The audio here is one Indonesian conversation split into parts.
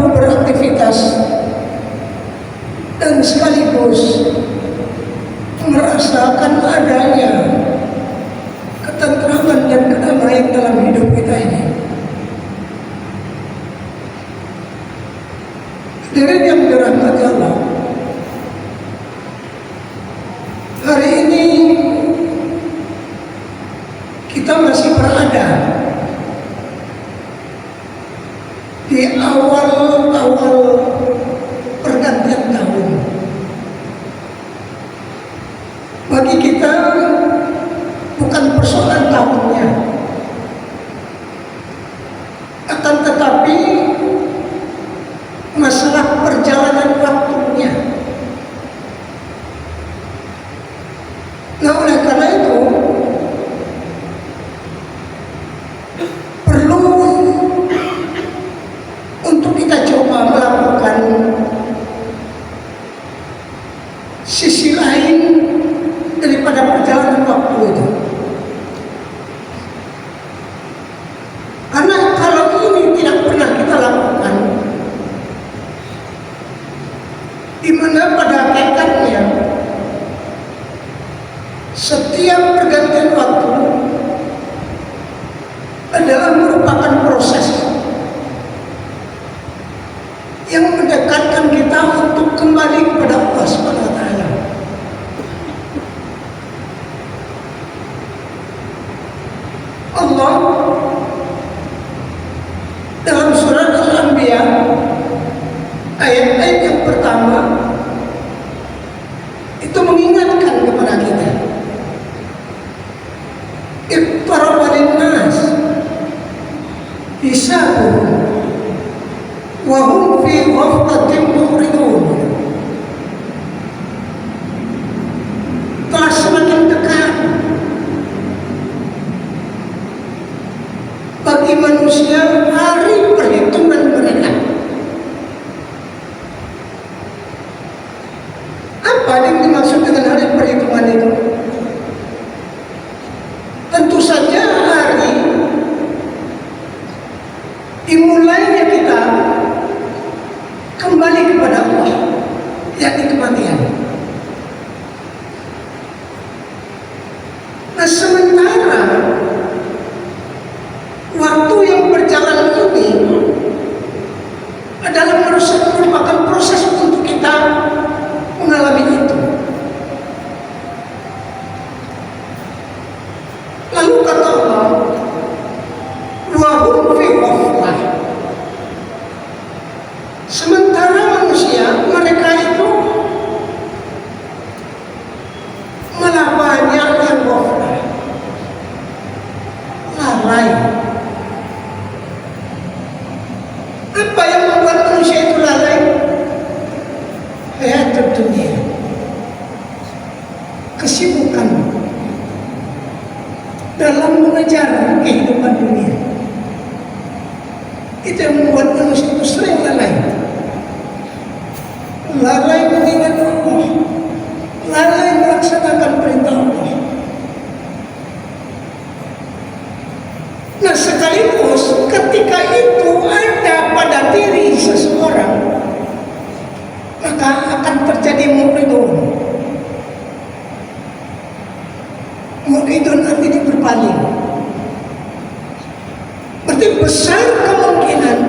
mampu beraktivitas dan sekaligus merasakan adanya ketentraman dan kedamaian dalam hidup kita ini. Hadirin yang dirahmati Allah, hari ini kita masih berada di awal-awal pergantian tahun. Bagi kita bukan persoalan tahunnya, akan tetapi masalah perjalanan waktunya. Nah, oleh karena itu perlu untuk kita coba melakukan sisi lain daripada perjalanan waktu itu. Karena kalau ini tidak pernah kita lakukan, di mana pada hakikatnya setiap pergantian waktu adalah merupakan proses yang mendekatkan kita untuk kembali kepada Allah Subhanahu wa taala. Allah dalam surat Al-Anbiya ayat-ayat yang pertama itu mengingatkan kepada kita, iqtaraba lin-nas hisabuhum wa hum fi ghaflatin mu'ridun. Telah semakin dekat bagi manusia hari perhitungan mereka. Apa yang dimaksud dengan hari perhitungan itu? Tentu saja hari dimulainya kita kembali kepada Allah, yakni kematian. Nah, sementara waktu yang berjalan ini adalah merupakan proses untuk kita mengalami itu. Lalu kata Allah, wa hum fi ghaflah. Sementara manusia, mereka itu malah banyak yang ghaflah, lalai. Apa yang membuat manusia itu lalai? Hayat dunia, kesibukan dalam mengejar kehidupan dunia. Itu yang membuat manusia itu sering lalai. Lalai mengingat Allah, lalai melaksanakan perintah Allah. Nah, sekaligus ketika itu ada pada diri seseorang, maka akan terjadi mu'ridun. Mu'ridun artinya berpaling. Berarti besar kemungkinan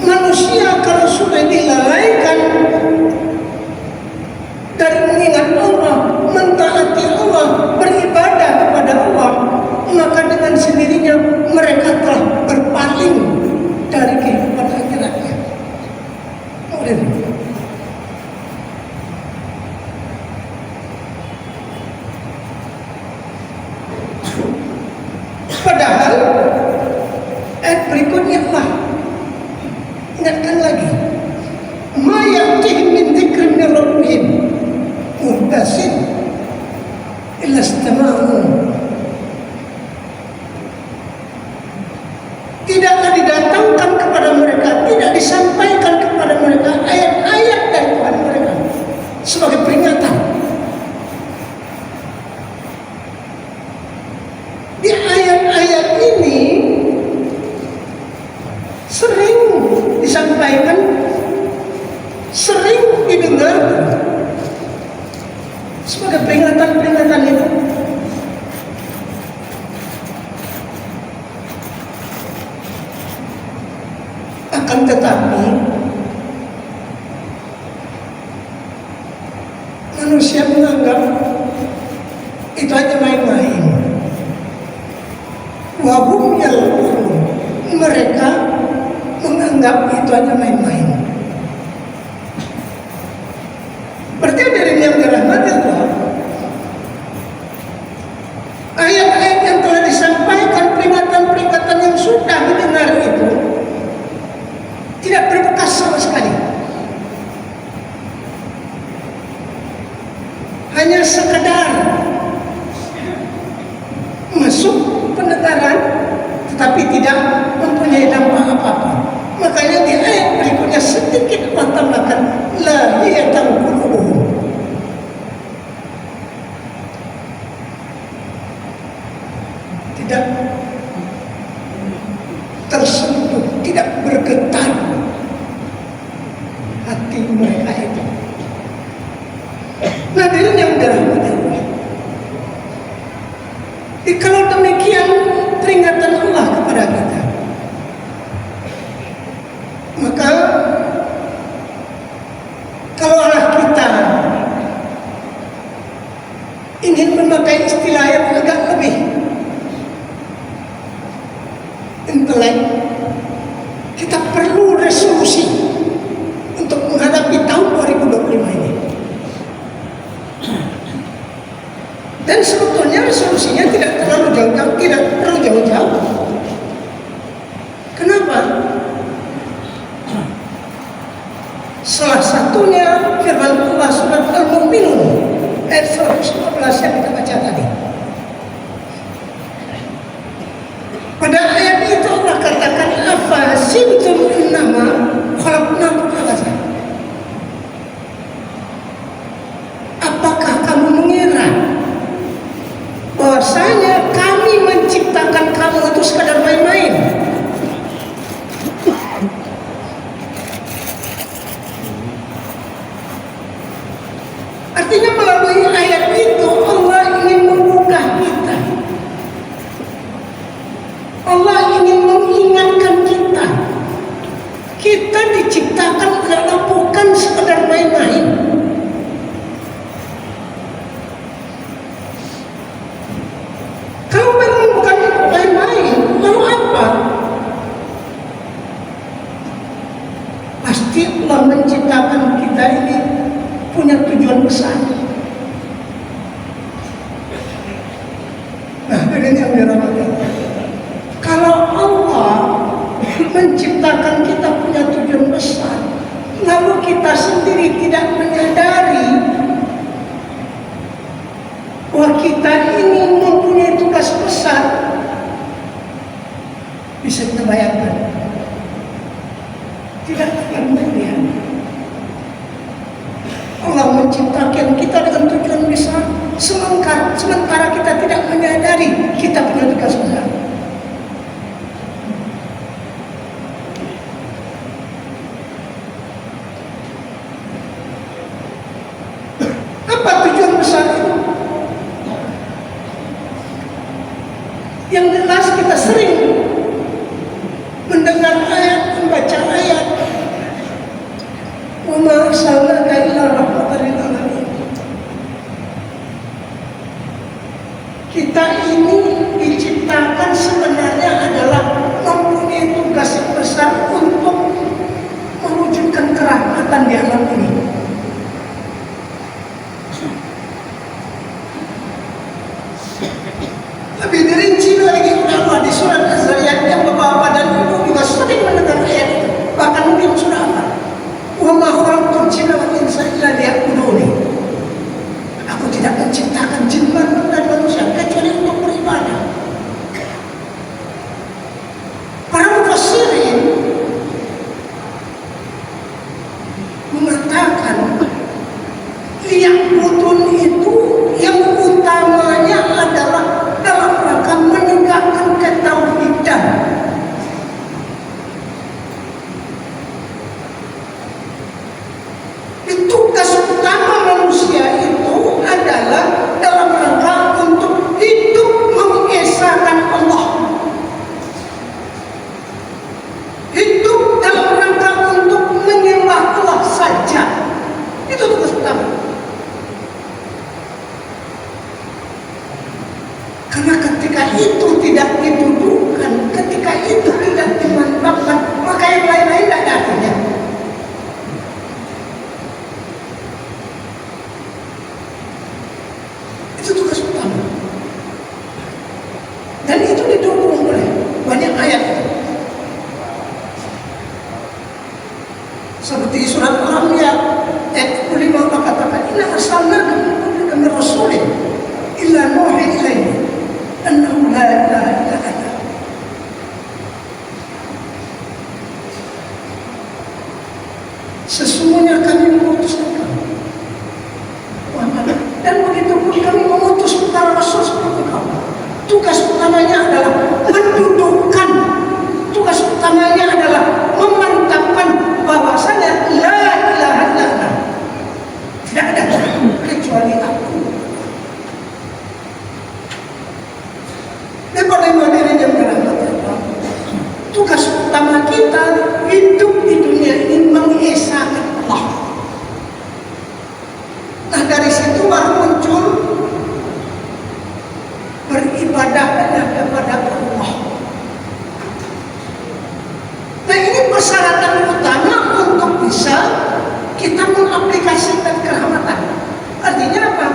manusia kalau sudah dilalaikan dari mengingat Allah, mentaati Allah, beribadah kepada Allah, maka dengan sendirinya mereka telah berpaling dari kehidupan akhiratnya. Padahal ayat berikutnya Allah ingatkan lagi, ma ya'tihim min dzikrin min rabbihim muhdatsin illa istama'u. Tidaklah didatangkan kepada mereka, tidak disampaikan kepada mereka ayat-ayat dari Tuhan mereka sebagai peringatan. Di ayat-ayat ini sering disampaikan, sering didengar sebagai peringatan-peringatan itu. Akan tetapi manusia menganggap itu hanya main-main. Wahum yalqun, mereka menganggap itu hanya main-main. Berarti dari yang dirahmati Allah, ayat-ayat yang telah disampaikan, peringatan-peringatan yang sudah didengar itu tidak berbekas sama sekali. Hanya sekedar masuk pendengaran, tetapi tidak mempunyai dampak apa-apa. Makanya di ayat berikutnya sedikit Allah tambahkan, lahiyatan qulubuhum. Tidak tersentuh, tidak bergetar hati mereka itu. Hadirin yang dirahmati Allah. Kalau demikian peringatan Allah kepada kita, maka kalau kita ingin memakai istilah yang agak lebih intelek, kita perlu resolusi untuk menghadapi tahun 2025 ini. Dan sebetulnya resolusinya tidak terlalu jauh-jauh, tidak perlu jauh-jauh. Kenapa? Salah satunya firman Allah surat Al-Mu'minun ayat 115 yang kita baca tadi. Pada ayat itu Allah katakan, afahasibtum annama khalaqnakum abatha. Apakah kamu mengira bahwasanya kami menciptakan kamu itu sekadar main-main? Artinya melalui ayat itu Allah ingin membuka kita. Allah ingin mengingatkan kita. Kita diciptakan adalah bukan sekadar main-main. Kalau memang bukan main-main, lalu apa? Pasti Allah menciptakan kita ini punya tujuan besar. Nah, ini yang dirahmati. Kalau Allah menciptakan kita punya tujuan besar, lalu kita sendiri tidak menyadari bahwa kita ini mempunyai tugas besar, bisa kita bayangkan, tidak akan melihat. Allah menciptakan kita dengan tujuan besar, sementara kita tidak menyadari kita punya tugas besar. Apa tujuan besar itu? Yang jelas kita sering mendengar ayat, membaca ayat, wa ma arsalnaka illa rahmatan lil alamin. Kita ini Seperti surat Al-Anbiya ayat 5 Allah katakan, inna arsalnaka min rasulin illa nuhi ilaihi annahu la ilaha illa ana. Sesungguhnya kami mengutus engkau Muhammad, dan begitu pun kami mengutus para rasul seperti kau. Tugas utamanya adalah mendudukkan, tugas utamanya adalah memantapkan bahwasanya la ilaha illallah, tidak ada kecuali aku. Daripada hadirin yang dirahmati Allah, tugas utama kita hidup di dunia ini mengesahkan Allah. Nah, dari situ baru muncul beribadahnya kepada Allah. Nah, ini persyaratan utama untuk bisa kita mengaplikasikan kerahmatan. Artinya apa?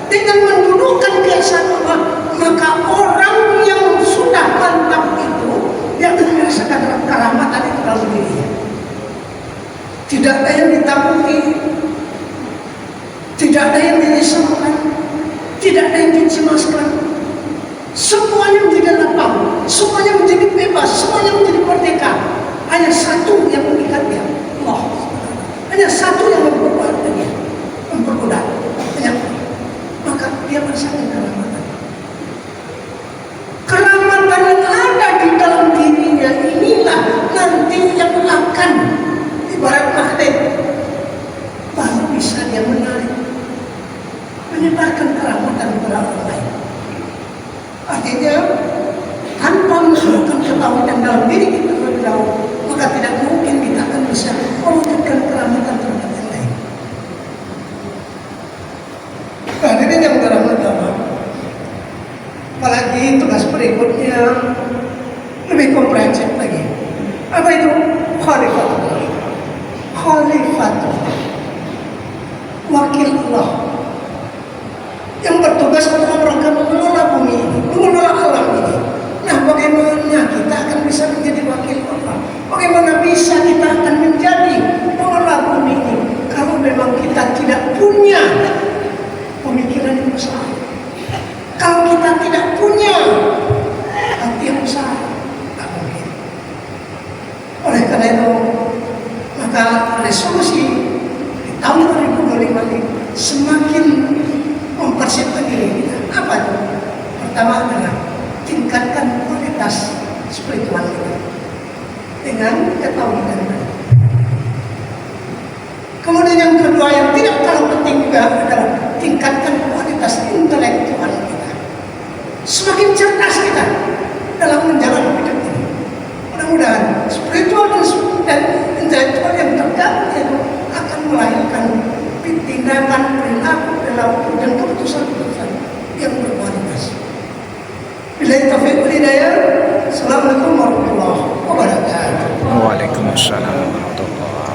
Dengan mendudukkan keesaan Allah, maka orang yang sudah mantap itu yang merasakan kerahmatan itu dalam dirinya. Tidak ada yang ditakuti, tidak ada yang dirisaukan, tidak ada yang dicemaskan. Semuanya menjadi lapang, semuanya menjadi bebas, semuanya menjadi merdeka. Hanya satu yang mengikat dia, Allah. Hanya satu yang memperkuat dia, memperkuat. Hanya maka dia merasakan keselamatan. Keselamatan yang ada di dalam dirinya inilah nanti yang akan ibarat magnet, baru bisa dia menarik, menyebarkan keselamatan kepada orang lain. Artinya tanpa menemukan ketahuan dalam diri kita terlebih dahulu, maka tidak mungkin kita akan bisa mewujudkan keselamatan terhadap yang lain. Hadirin yang dirahmati Allah, apalagi tugas berikutnya lebih komprehensif lagi. Apa itu? Khalifatullah. Khalifatullah, wakil Allah yang bertugas dalam rangka mengelola bumi ini, mengelola alam ini. Nah, bagaimana kita akan bisa menjadi wakil Allah? Bagaimana bisa kita akan menjadi pengelola bumi ini kalau memang kita tidak punya pemikiran yang besar, kalau kita tidak punya hati yang besar? Tak mungkin. Oleh karena itu, maka resolusi di tahun 2025 ini semakin mempersiapkan diri kita. Apa itu? Pertama adalah tingkatkan kualitas spiritual kita dengan ketahuan. Kemudian yang kedua yang tidak kalah penting juga adalah tingkatkan kualitas intelektual kita. Semakin cerdas kita dalam menjalani hidup ini. Mudah-mudahan spiritual dan intelektual yang tergabung itu akan melahirkan tindakan, perilaku, perilaku dan keputusan-keputusan yang berkualitas. Billahi taufiq wal hidayah. Assalamualaikum warahmatullahi wabarakatuh. Waalaikumsalam warahmatullahi wabarakatuh.